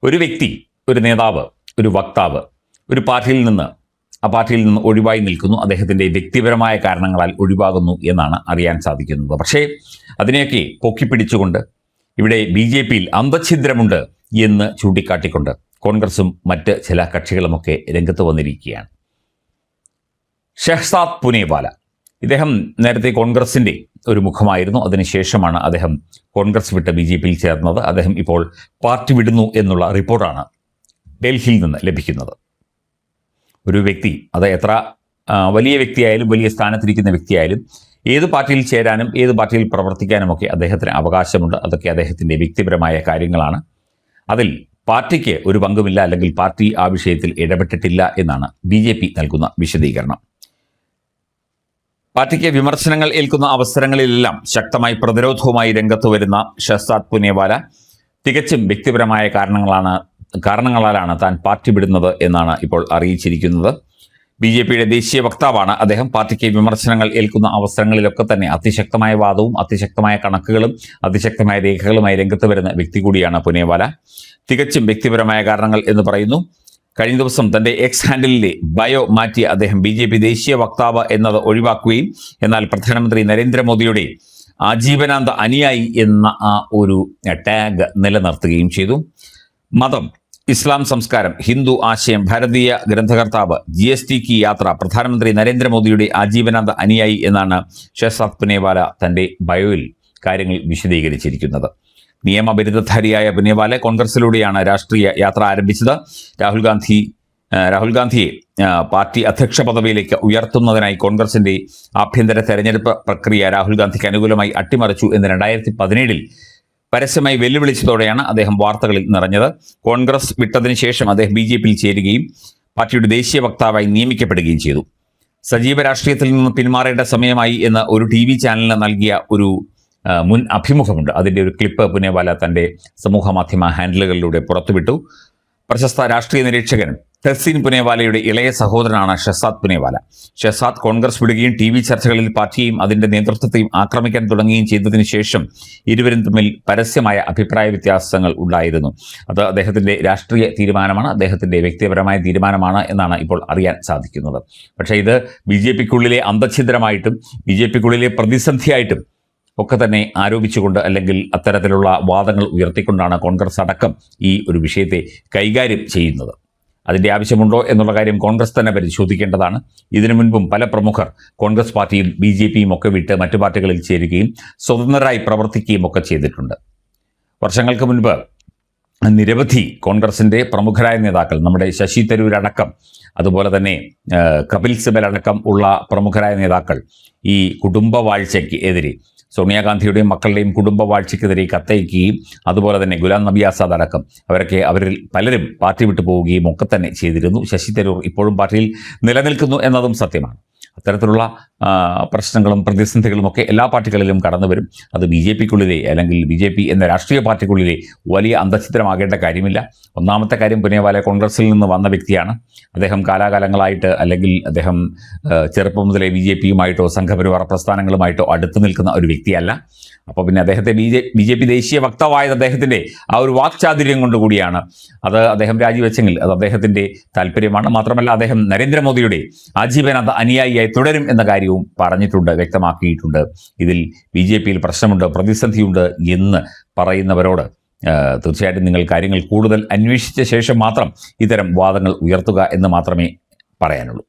ഒരു വ്യക്തി, ഒരു നേതാവ്, ഒരു വക്താവ് ഒരു പാർട്ടിയിൽ നിന്ന് ഒഴിവായി നിൽക്കുന്നു, അദ്ദേഹത്തിൻ്റെ വ്യക്തിപരമായ കാരണങ്ങളാൽ ഒഴിവാകുന്നു എന്നാണ് അറിയാൻ സാധിക്കുന്നത്. പക്ഷേ അതിനെയൊക്കെ പൊക്കിപ്പിടിച്ചുകൊണ്ട് ഇവിടെ BJP-യിൽ അന്തഛിദ്രമുണ്ട് എന്ന് ചൂണ്ടിക്കാട്ടിക്കൊണ്ട് കോൺഗ്രസും മറ്റ് ചില കക്ഷികളുമൊക്കെ രംഗത്ത് വന്നിരിക്കുകയാണ്. ഷഹ്സാദ് പുനേവാല, ഇദ്ദേഹം നേരത്തെ കോൺഗ്രസിൻ്റെ ഒരു മുഖമായിരുന്നു. അതിനുശേഷമാണ് അദ്ദേഹം കോൺഗ്രസ് വിട്ട് BJP-യിൽ ചേർന്നത്. അദ്ദേഹം ഇപ്പോൾ പാർട്ടി വിടുന്നു എന്നുള്ള റിപ്പോർട്ടാണ് ഡൽഹിയിൽ നിന്ന് ലഭിക്കുന്നത്. ഒരു വ്യക്തി, അത് എത്ര വലിയ വ്യക്തിയായാലും വലിയ സ്ഥാനത്തിരിക്കുന്ന വ്യക്തിയായാലും ഏത് പാർട്ടിയിൽ ചേരാനും ഏത് പാർട്ടിയിൽ പ്രവർത്തിക്കാനുമൊക്കെ അദ്ദേഹത്തിന് അവകാശമുണ്ട്. അതൊക്കെ അദ്ദേഹത്തിൻ്റെ വ്യക്തിപരമായ കാര്യങ്ങളാണ്. അതിൽ പാർട്ടിക്ക് ഒരു പങ്കുമില്ല, അല്ലെങ്കിൽ പാർട്ടി ആ വിഷയത്തിൽ ഇടപെട്ടിട്ടില്ല എന്നാണ് BJP നൽകുന്ന വിശദീകരണം. പാർട്ടിക്ക് വിമർശനങ്ങൾ ഏൽക്കുന്ന അവസരങ്ങളിലെല്ലാം ശക്തമായി പ്രതിരോധവുമായി രംഗത്ത് വരുന്ന ഷഹ്സാദ് പുനേവാല തികച്ചും വ്യക്തിപരമായ കാരണങ്ങളാലാണ് താൻ പാർട്ടി വിടുന്നത് എന്നാണ് ഇപ്പോൾ അറിയിച്ചിരിക്കുന്നത്. BJP-യുടെ ദേശീയ വക്താവാണ് അദ്ദേഹം. പാർട്ടിക്ക് വിമർശനങ്ങൾ ഏൽക്കുന്ന അവസരങ്ങളിലൊക്കെ തന്നെ അതിശക്തമായ വാദവും അതിശക്തമായ കണക്കുകളും അതിശക്തമായ രേഖകളുമായി രംഗത്ത് വരുന്ന വ്യക്തി കൂടിയാണ് പുനേവാല. തികച്ചും വ്യക്തിപരമായ കാരണങ്ങൾ എന്ന് പറയുന്നു. കഴിഞ്ഞ ദിവസം തൻ്റെ എക്സ് ഹാൻഡിലിലെ ബയോ മാറ്റിയ അദ്ദേഹം BJP ദേശീയ വക്താവ് എന്നത് ഒഴിവാക്കുകയും എന്നാൽ പ്രധാനമന്ത്രി നരേന്ദ്രമോദിയുടെ ആജീവനാന്ത അനുയായി എന്ന ആ ഒരു ടാഗ് നിലനിർത്തുകയും ചെയ്തു. മതം, ഇസ്ലാം സംസ്കാരം, ഹിന്ദു ആശയം, ഭാരതീയ ഗ്രന്ഥകർത്താവ്, GST-ക്ക് യാത്ര, പ്രധാനമന്ത്രി നരേന്ദ്രമോദിയുടെ ആജീവനാന്ത അനുയായി എന്നാണ് ഷഹ്സാദ് പുനേവാല തൻ്റെ ബയോയിൽ കാര്യങ്ങൾ വിശദീകരിച്ചിരിക്കുന്നത്. നിയമബിരുദധാരിയായ പുനേവാല കോൺഗ്രസിലൂടെയാണ് രാഷ്ട്രീയ യാത്ര ആരംഭിച്ചത്. രാഹുൽ ഗാന്ധിയെ പാർട്ടി അധ്യക്ഷ പദവിയിലേക്ക് ഉയർത്തുന്നതിനായി കോൺഗ്രസിന്റെ ആഭ്യന്തര തെരഞ്ഞെടുപ്പ് പ്രക്രിയ രാഹുൽ ഗാന്ധിക്ക് അനുകൂലമായി അട്ടിമറിച്ചു എന്ന് 2017 പരസ്യമായി വെല്ലുവിളിച്ചതോടെയാണ് അദ്ദേഹം വാർത്തകളിൽ നിറഞ്ഞത്. കോൺഗ്രസ് വിട്ടതിന് ശേഷം അദ്ദേഹം BJP-യിൽ ചേരുകയും പാർട്ടിയുടെ ദേശീയ വക്താവായി നിയമിക്കപ്പെടുകയും ചെയ്തു. സജീവ രാഷ്ട്രീയത്തിൽ നിന്ന് പിന്മാറേണ്ട സമയമായി എന്ന് ഒരു TV ചാനലിന് നൽകിയ ഒരു മുൻ അഭിമുഖമുണ്ട്. അതിൻ്റെ ഒരു ക്ലിപ്പ് പുനേവാല തൻ്റെ സമൂഹ മാധ്യമ ഹാൻഡിലുകളിലൂടെ പുറത്തുവിട്ടു. പ്രശസ്ത രാഷ്ട്രീയ നിരീക്ഷകൻ തെഹ്സീൻ പുനേവാലയുടെ ഇളയ സഹോദരനാണ് ഷഹ്സാദ് പുനേവാല. ഷഹ്സാദ് കോൺഗ്രസ് വിടുകയും TV ചർച്ചകളിൽ പാർട്ടിയെയും അതിൻ്റെ നേതൃത്വത്തെയും ആക്രമിക്കാൻ തുടങ്ങുകയും ചെയ്തതിന് ശേഷം ഇരുവരും തമ്മിൽ പരസ്യമായ അഭിപ്രായ വ്യത്യാസങ്ങൾ ഉണ്ടായിരുന്നു. അത് അദ്ദേഹത്തിൻ്റെ രാഷ്ട്രീയ തീരുമാനമാണ്, അദ്ദേഹത്തിൻ്റെ വ്യക്തിപരമായ തീരുമാനമാണ് എന്നാണ് ഇപ്പോൾ അറിയാൻ സാധിക്കുന്നത്. പക്ഷേ ഇത് BJP-ക്കുള്ളിലെ അന്തഛിദ്രമായിട്ടും BJP-ക്കുള്ളിലെ പ്രതിസന്ധിയായിട്ടും ഒക്കെ തന്നെ ആരോപിച്ചുകൊണ്ട്, അല്ലെങ്കിൽ അത്തരത്തിലുള്ള വാദങ്ങൾ ഉയർത്തിക്കൊണ്ടാണ് കോൺഗ്രസ് അടക്കം ഈ ഒരു വിഷയത്തെ കൈകാര്യം ചെയ്യുന്നത്. അതിൻ്റെ ആവശ്യമുണ്ടോ എന്നുള്ള കാര്യം കോൺഗ്രസ് തന്നെ പരിശോധിക്കേണ്ടതാണ്. ഇതിനു മുൻപും പല പ്രമുഖർ കോൺഗ്രസ് പാർട്ടിയും BJP-യും ഒക്കെ വിട്ട് മറ്റു പാർട്ടികളിൽ ചേരുകയും സ്വതന്ത്രരായി പ്രവർത്തിക്കുകയും ഒക്കെ ചെയ്തിട്ടുണ്ട്. വർഷങ്ങൾക്ക് മുൻപ് നിരവധി കോൺഗ്രസിൻ്റെ പ്രമുഖരായ നേതാക്കൾ, നമ്മുടെ ശശി തരൂരടക്കം, അതുപോലെ തന്നെ കപിൽ സിബൽ അടക്കം ഉള്ള പ്രമുഖരായ നേതാക്കൾ ഈ കുടുംബവാഴ്ചയ്ക്ക് എതിരെ, സോണിയാഗാന്ധിയുടെയും മക്കളുടെയും കുടുംബവാഴ്ചയ്ക്കെതിരെ കത്തയക്കുകയും അതുപോലെ തന്നെ ഗുലാം നബി ആസാദ് അടക്കം അവരിൽ പലരും പാർട്ടി വിട്ടു പോവുകയും ഒക്കെ തന്നെ ചെയ്തിരുന്നു. ശശി തരൂർ ഇപ്പോഴും പാർട്ടിയിൽ നിലനിൽക്കുന്നു എന്നതും സത്യമാണ്. അത്തരത്തിലുള്ള പ്രശ്നങ്ങളും പ്രതിസന്ധികളും ഒക്കെ എല്ലാ പാർട്ടികളിലും കടന്നു വരും. അത് BJP-ക്കുള്ളിലെ, അല്ലെങ്കിൽ BJP എന്ന രാഷ്ട്രീയ പാർട്ടിക്കുള്ളിലെ വലിയ അന്തഛിദ്രമാകേണ്ട കാര്യമില്ല. ഒന്നാമത്തെ കാര്യം, പുനേവാല കോൺഗ്രസിൽ നിന്ന് വന്ന വ്യക്തിയാണ്. അദ്ദേഹം കാലാകാലങ്ങളായിട്ട്, അല്ലെങ്കിൽ അദ്ദേഹം ചെറുപ്പം മുതലേ BJP-യുമായിട്ടോ സംഘപരിവാർ പ്രസ്ഥാനങ്ങളുമായിട്ടോ അടുത്ത് നിൽക്കുന്ന ഒരു വ്യക്തിയല്ല. അപ്പോൾ പിന്നെ അദ്ദേഹത്തെ BJP ദേശീയ വക്താവായത് അദ്ദേഹത്തിൻ്റെ ആ ഒരു വാക്ചാതുര്യം കൊണ്ടുകൂടിയാണ്. അത് അദ്ദേഹം രാജിവെച്ചെങ്കിൽ അത് അദ്ദേഹത്തിൻ്റെ താല്പര്യമാണ്. മാത്രമല്ല, അദ്ദേഹം നരേന്ദ്രമോദിയുടെ ആജീവനാന്ത അനുയായിയായി തുടരും എന്ന കാര്യവും പറഞ്ഞിട്ടുണ്ട്, വ്യക്തമാക്കിയിട്ടുണ്ട്. ഇതിൽ BJP-യിൽ പ്രശ്നമുണ്ട്, പ്രതിസന്ധിയുണ്ട് എന്ന് പറയുന്നവരോട് തീർച്ചയായിട്ടും നിങ്ങൾ കാര്യങ്ങൾ കൂടുതൽ അന്വേഷിച്ച ശേഷം മാത്രം ഇത്തരം വാദങ്ങൾ ഉയർത്തുക എന്ന് മാത്രമേ പറയാനുള്ളൂ.